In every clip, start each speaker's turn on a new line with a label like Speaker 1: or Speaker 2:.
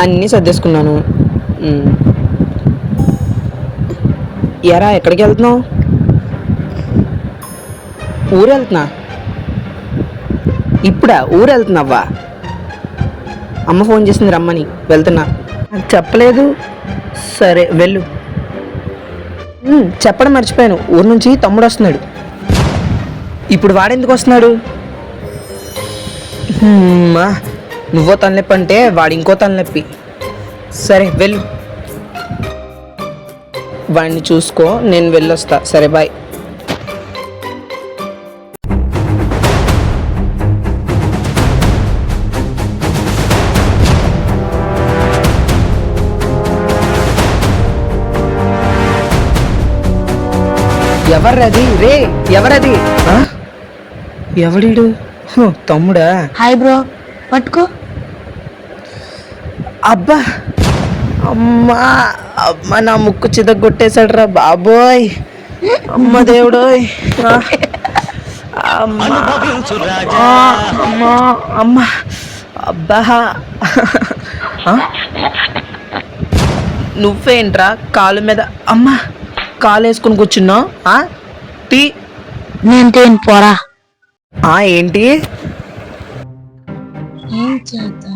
Speaker 1: అన్నీ సర్దేసుకున్నాను. హ్మ్. ఎరా ఎక్కడికి వెళ్తున్నావు? ఊరు వెళ్తున్నా. ఇప్పుడా ఊరు వెళ్తున్నావా? అమ్మ ఫోన్ చేసింది రమ్మని, వెళ్తున్నా. చెప్పలేదు. సరే వెళ్ళు. చెప్పడం మర్చిపోయాను, ఊరు నుంచి తమ్ముడు వస్తున్నాడు. ఇప్పుడు వాడెందుకు వస్తున్నాడు? మా నువ్వో తలనొప్పి అంటే వాడు ఇంకో తలనొప్పి. సరే వెళ్ళు, వాడిని చూసుకో, నేను వెళ్ళొస్తా. సరే బాయ్. ఎవర్రది రే? ఎవరది? ఎవడీడు? తమ్ముడా?
Speaker 2: హాయ్ బ్రో, పట్టుకో.
Speaker 1: అబ్బా, అమ్మా అమ్మ, నా ముక్కు చితగొట్టేశాడు రా బాబోయ్. అమ్మ దేవుడోయ్. అమ్మా అమ్మా అమ్మ, అబ్బా. నువ్వేంట్రా కాలు మీద అమ్మ కాలు వేసుకుని కూర్చున్నావు? టీ
Speaker 2: నేను పోరా.
Speaker 1: ఏంటి?
Speaker 2: ఏం చేద్దాం?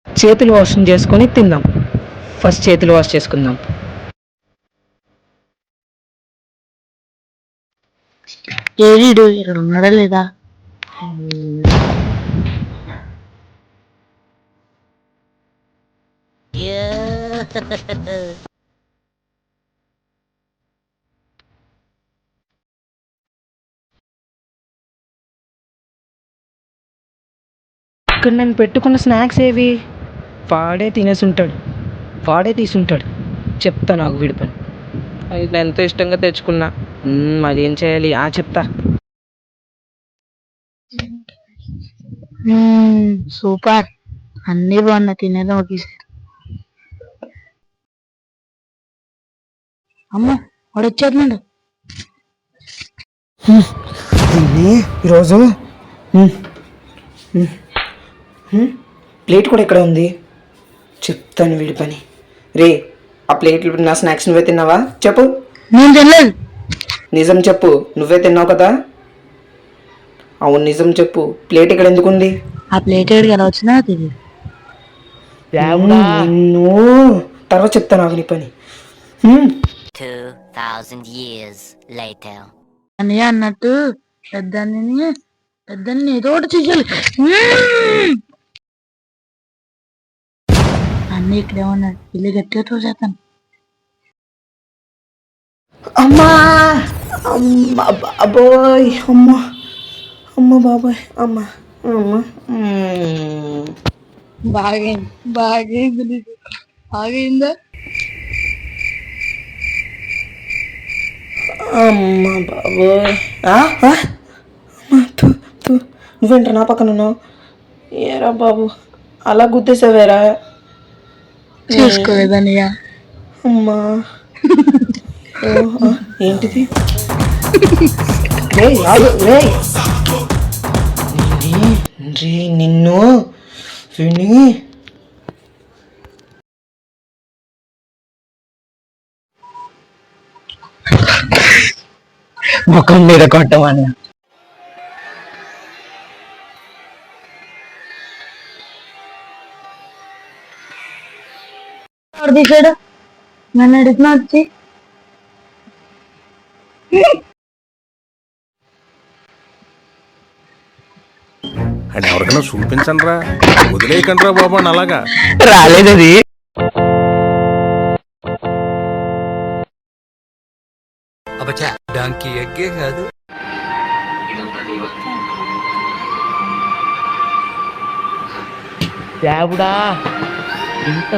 Speaker 1: చేతులు వాష్ చేసుకొని తిందాం. ఫస్ట్ చేతులు వాష్ చేసుకుందాం.
Speaker 2: ఏడీడు ఇక్కడ ఉన్నాడా లేదా?
Speaker 1: ఇక్కడ నేను పెట్టుకున్న స్నాక్స్ ఏవి? వాడే తినేసి ఉంటాడు, వాడే తీసుంటాడు. చెప్తా నాకు వీడి పని. అది నేను ఎంతో ఇష్టంగా తెచ్చుకున్నా. అదేం చేయాలి? చెప్తా.
Speaker 2: సూపర్, అన్నీ బాగున్నా, తినేదా ఒకేసారి. అమ్మ వాడు వచ్చేస్తున్నాడు.
Speaker 1: ఈరోజు ప్లేట్ కూడా ఇక్కడ ఉంది. చెప్తాను వీడి పని. రే, ఆ ప్లేట్లు నా స్నాక్స్ నువ్వే తిన్నావా? చెప్పు.
Speaker 2: నేను తినలేదు.
Speaker 1: నిజం చెప్పు, నువ్వే తిన్నావు కదా? అవును, నిజం చెప్పు. ప్లేట్ ఇక్కడ ఎందుకు ఉంది?
Speaker 2: ఆ ప్లేట్ ఏడికి ఎలా వచ్చినా తెలియదు.
Speaker 1: నిన్ను తర్వాత చెప్తాను, నాకు నీ పని.
Speaker 3: 2000 years later.
Speaker 2: అని అన్నట్టు పెద్దని ఏదో ఒకటి చెయ్యాలి. అన్నీ ఇక్కడే ఉన్నాడు, ఇల్లు గట్టిగా తోసేస్తాను.
Speaker 1: అమ్మా అమ్మ బాబోయ్, అమ్మ అమ్మ బాబోయ్, అమ్మ అమ్మ.
Speaker 2: బాగైంది నీకు, బాగైందా?
Speaker 1: అమ్మ బాబోయ్. నువ్వేంట్రా నా పక్కన ఉన్నావు? ఏరా బాబు, అలా గుద్దేసావేరా?
Speaker 2: చూసుకోలేదనియా.
Speaker 1: అమ్మా ఏంటిది? నిన్ను విని ముఖం మీద కొట్టమని.
Speaker 2: తీసాడు నన్ను అడుగుతున్నా వచ్చి.
Speaker 4: అని ఎవరికైనా చూపించండి రా, వదిలేయకండి రా బాబు అని. అలాగా
Speaker 1: రాలేదది.
Speaker 5: అబ్బా, డాంకీ ఎగ్గే కాదు.
Speaker 1: దేవుడా, ఇంత